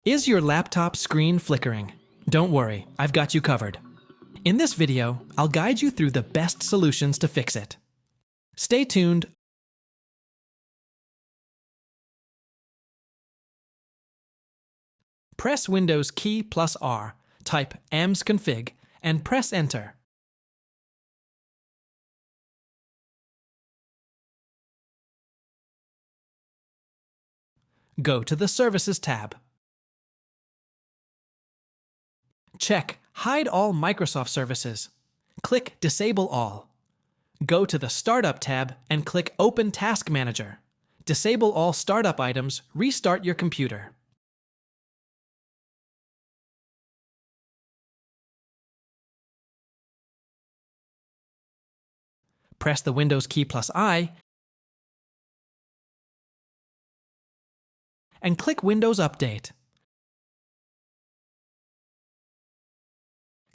Is your laptop screen flickering? Don't worry, I've got you covered. In this video, I'll guide you through the best solutions to fix it. Stay tuned. Press Windows key plus R, type amsconfig, and press Enter. Go to the Services tab. Check Hide all Microsoft services. Click Disable all. Go to the Startup tab and click Open Task Manager. Disable all startup items, restart your computer. Press the Windows key plus I and click Windows Update.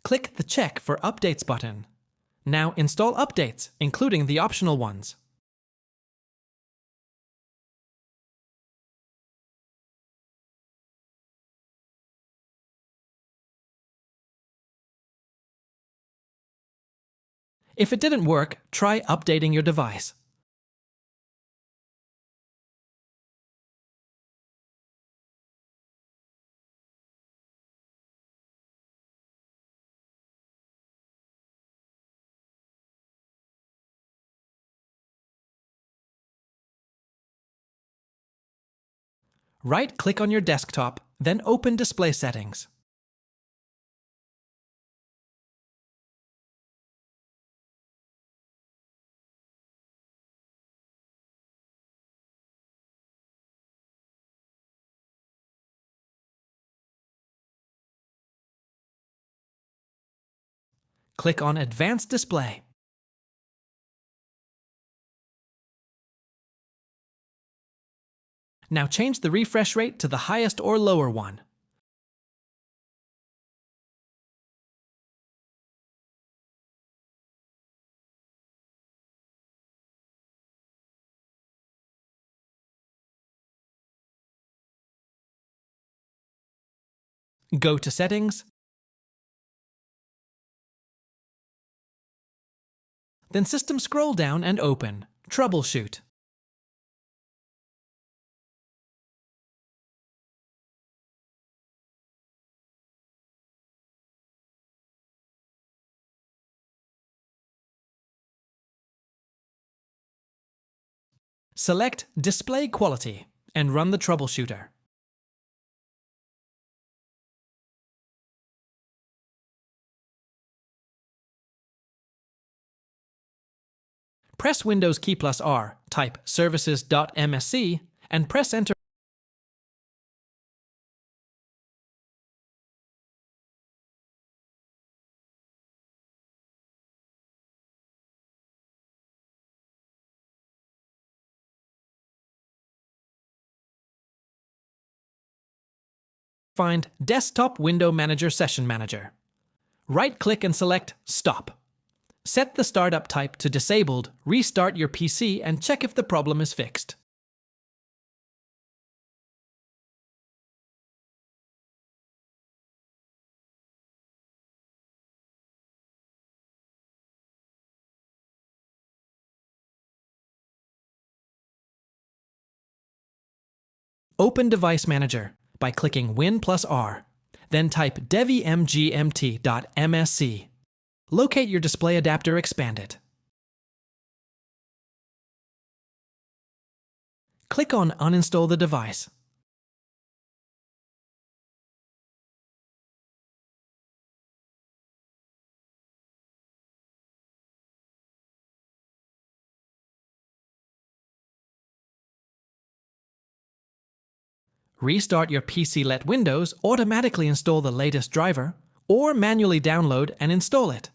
Click the Check for Updates button. Now install updates, including the optional ones. If it didn't work, try updating your device. Right-click on your desktop, then open Display Settings. Click on Advanced Display. Now change the refresh rate to the highest or lower one. Go to Settings, then System scroll down and open Troubleshoot. Select Display Quality and run the troubleshooter. Press Windows key plus R, type services.msc, and press Enter. Find Desktop Window Manager Session Manager. Right-click and select Stop. Set the startup type to Disabled, restart your PC, and check if the problem is fixed. Open Device Manager by clicking Win plus R. Then type devimgmt.msc. Locate your display adapter, expand it. Click on Uninstall the device. Restart your PC. Let Windows automatically install the latest driver, or manually download and install it.